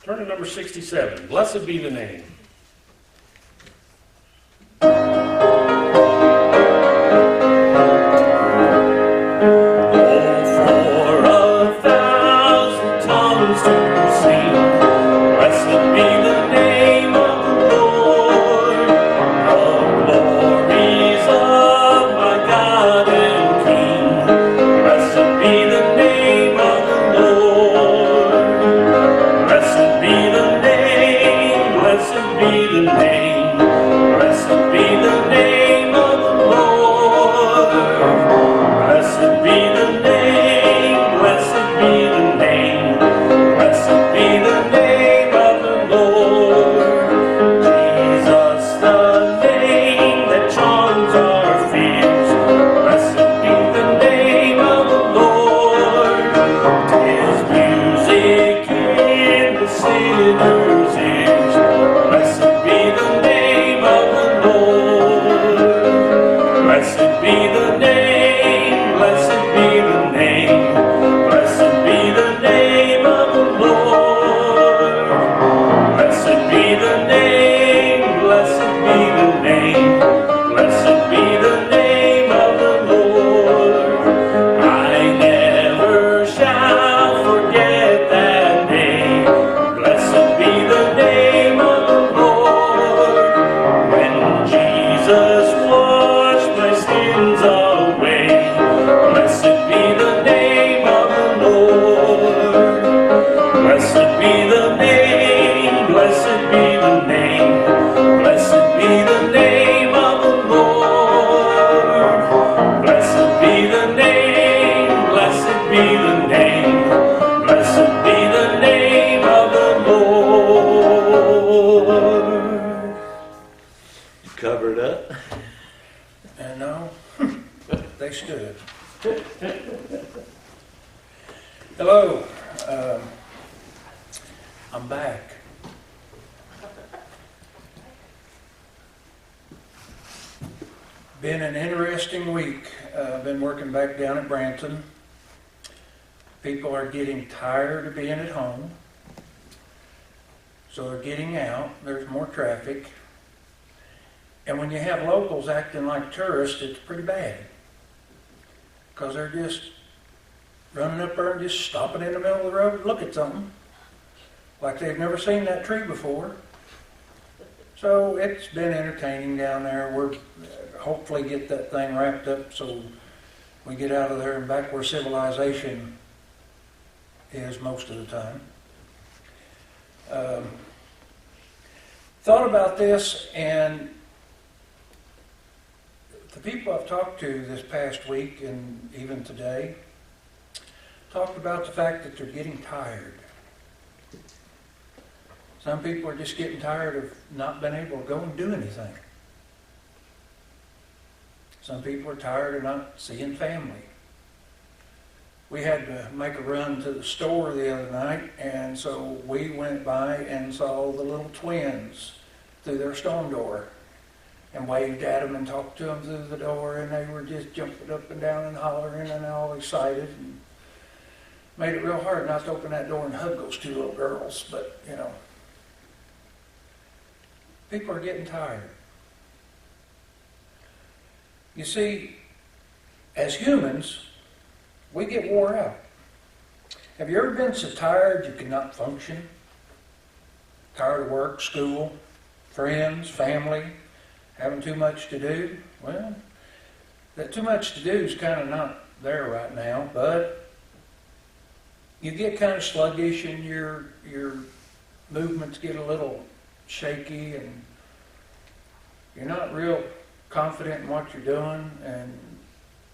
Turn to number 67. Blessed be the name. Hello, I'm back. Been an interesting week. I've been working back down at Branton. People are getting tired of being at home, so they're getting out. There's more traffic. And when you have locals acting like tourists, it's pretty bad, because they're just running up there and just stopping in the middle of the road to look at something like they've never seen that tree before. So it's been entertaining down there. We're hopefully get that thing wrapped up so we get out of there and back where civilization is most of the time. Thought about this, and the people I've talked to this past week and even today talked about the fact that they're getting tired. Some people are just getting tired of not being able to go and do anything. Some people are tired of not seeing family. We had to make a run to the store the other night, and so we went by and saw the little twins through their storm door and waved at them and talked to them through the door, and they were just jumping up and down and hollering and all excited. And made it real hard not to open that door and hug those two little girls, but you know, people are getting tired. You see, as humans, we get wore out. Have you ever been so tired you cannot function? Tired of work, school, friends, family, having too much to do? Well, that too much to do is kind of not there right now, but you get kind of sluggish and your movements get a little shaky and you're not real confident in what you're doing and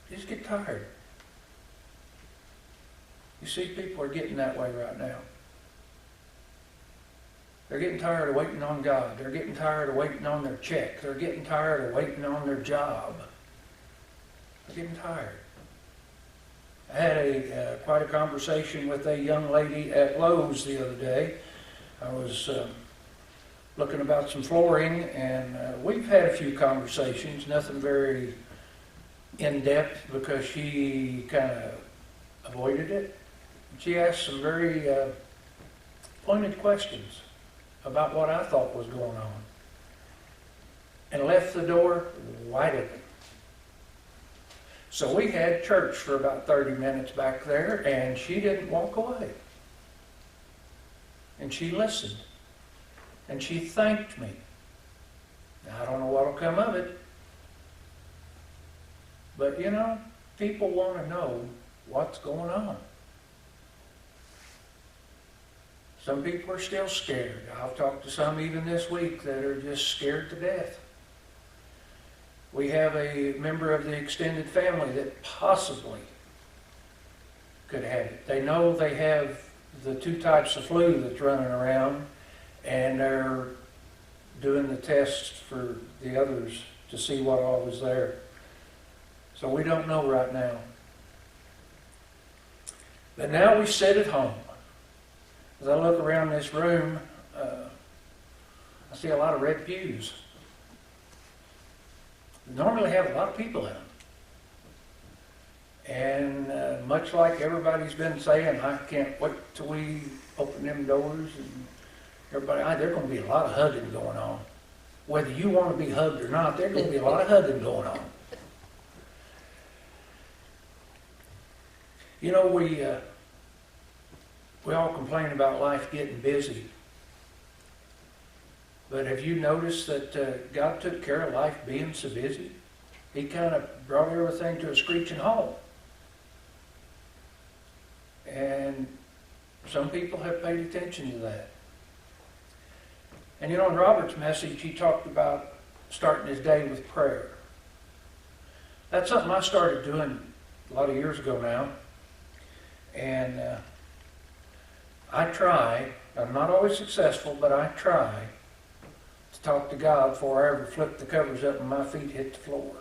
you just get tired. You see, people are getting that way right now. They're getting tired of waiting on God. They're getting tired of waiting on their check. They're getting tired of waiting on their job. They're getting tired. I had quite a conversation with a young lady at Lowe's the other day. I was looking about some flooring, and we've had a few conversations, nothing very in-depth because she kind of avoided it. She asked some very pointed questions about what I thought was going on, and left the door wide open. So we had church for about 30 minutes back there, and she didn't walk away. And she listened, and she thanked me. Now, I don't know what will come of it, but you know, people want to know what's going on. Some people are still scared. I've talked to some even this week that are just scared to death. We have a member of the extended family that possibly could have it. They know they have the 2 types of flu that's running around, and they're doing the tests for the others to see what all is there. So we don't know right now. But now we sit at home. As I look around this room, I see a lot of red pews. We normally have a lot of people in them. And much like everybody's been saying, I can't wait till we open them doors. And everybody, there's going to be a lot of hugging going on. Whether you want to be hugged or not, there's going to be a lot of hugging going on. You know, we all complain about life getting busy. But have you noticed that God took care of life being so busy? He kind of brought everything to a screeching halt. And some people have paid attention to that. And you know, in Robert's message, he talked about starting his day with prayer. That's something I started doing a lot of years ago now. And I try, I'm not always successful, but I try to talk to God before I ever flip the covers up and my feet hit the floor.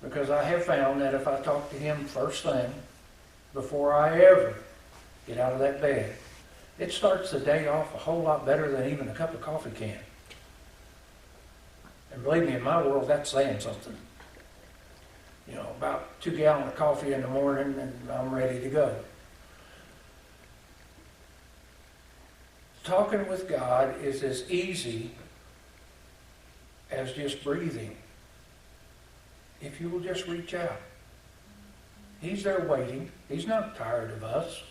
Because I have found that if I talk to Him first thing, before I ever get out of that bed, it starts the day off a whole lot better than even a cup of coffee can. And believe me, in my world, that's saying something. You know, about 2 gallons of coffee in the morning and I'm ready to go. Talking with God is as easy as just breathing. If you will just reach out. He's there waiting. He's not tired of us.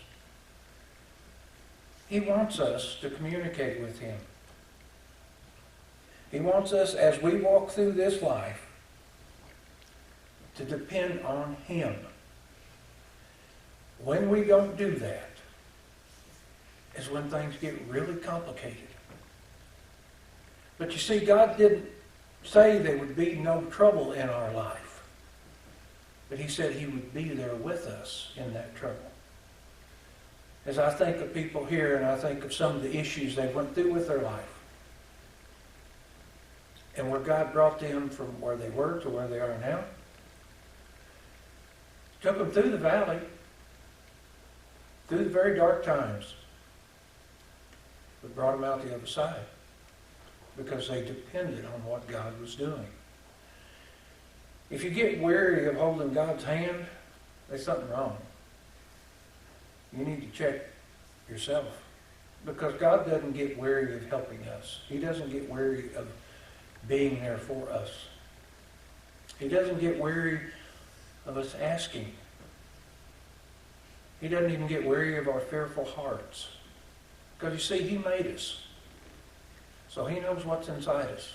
He wants us to communicate with Him. He wants us, as we walk through this life, to depend on Him. When we don't do that, is when things get really complicated. But you see, God didn't say there would be no trouble in our life. But He said He would be there with us in that trouble. As I think of people here and I think of some of the issues they went through with their life, and where God brought them from where they were to where they are now, took them through the valley, through the very dark times, but brought them out the other side because they depended on what God was doing. If you get weary of holding God's hand, there's something wrong. You need to check yourself, because God doesn't get weary of helping us. He doesn't get weary of being there for us. He doesn't get weary of us asking. He doesn't even get weary of our fearful hearts. Because you see, He made us. So He knows what's inside us.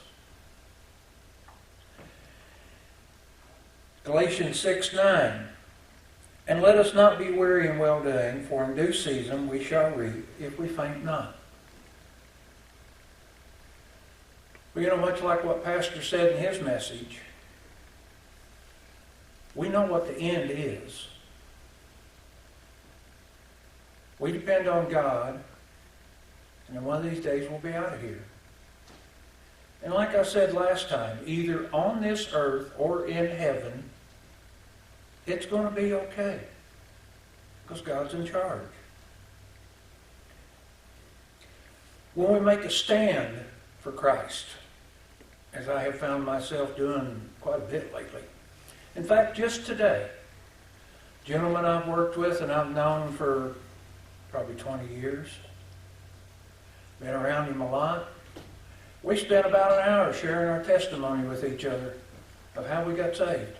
Galatians 6:9. And let us not be weary in well-doing, for in due season we shall reap if we faint not. Well, you know, much like what Pastor said in his message, we know what the end is. We depend on God, and then one of these days we'll be out of here. And like I said last time, either on this earth or in heaven, it's going to be okay, because God's in charge. When we make a stand for Christ, as I have found myself doing quite a bit lately. In fact, just today, gentlemen I've worked with and I've known for probably 20 years. Been around him a lot. We spent about an hour sharing our testimony with each other of how we got saved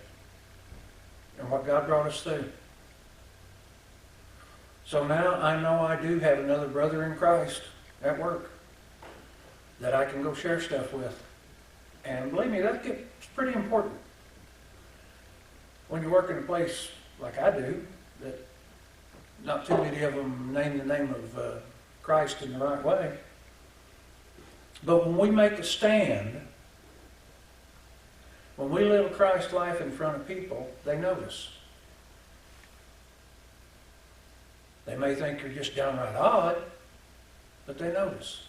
and what God brought us through. So now I know I do have another brother in Christ at work that I can go share stuff with. And believe me, that gets pretty important. When you work in a place like I do, that not too many of them name the name of Christ in the right way. But when we make a stand, when we live a Christ life in front of people, they notice. They may think you're just downright odd, but they notice.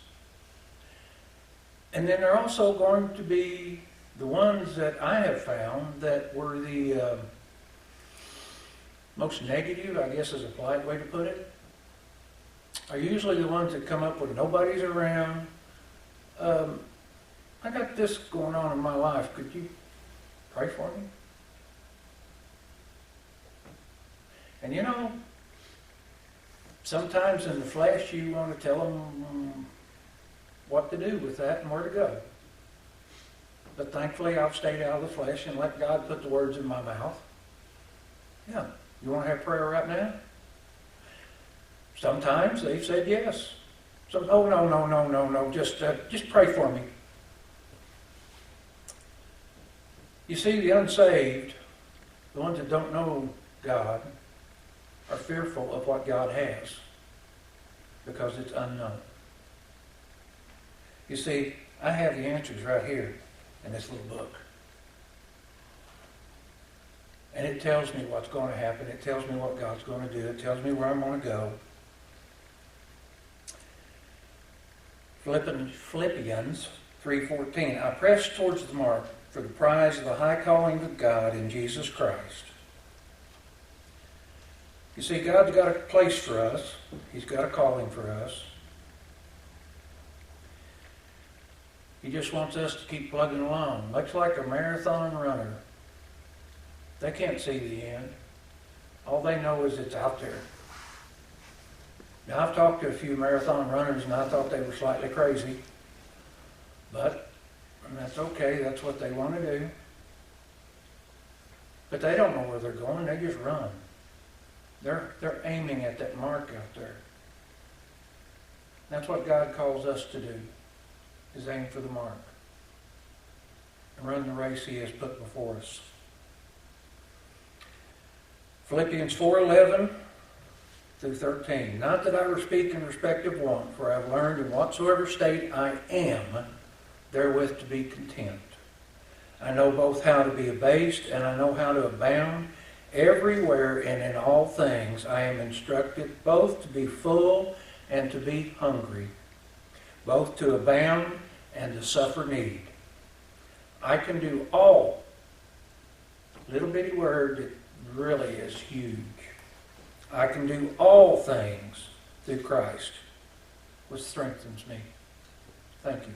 And then there are also going to be the ones that I have found that were the most negative, I guess is a polite way to put it, are usually the ones that come up when nobody's around. I got this going on in my life. Could you pray for me? And you know, sometimes in the flesh you want to tell them what to do with that and where to go. But thankfully I've stayed out of the flesh and let God put the words in my mouth. Yeah, you want to have prayer right now? Sometimes they've said yes. So, oh, no, just pray for me. You see, the unsaved, the ones that don't know God, are fearful of what God has because it's unknown. You see, I have the answers right here in this little book. And it tells me what's going to happen. It tells me what God's going to do. It tells me where I'm going to go. Philippians 3:14. I press towards the mark for the prize of the high calling of God in Jesus Christ. You see, God's got a place for us. He's got a calling for us. He just wants us to keep plugging along, much like a marathon runner. They can't see the end. All they know is it's out there. Now, I've talked to a few marathon runners and I thought they were slightly crazy. But that's okay. That's what they want to do. But they don't know where they're going. They just run. They're aiming at that mark out there. That's what God calls us to do, is aim for the mark and run the race He has put before us. Philippians 4:11 through 13. Not that I will speak in respect of want, for I have learned in whatsoever state I am, therewith to be content. I know both how to be abased and I know how to abound. Everywhere and in all things I am instructed both to be full and to be hungry, both to abound and to suffer need. I can do all. Little bitty word that really is huge. I can do all things through Christ, which strengthens me. Thank you.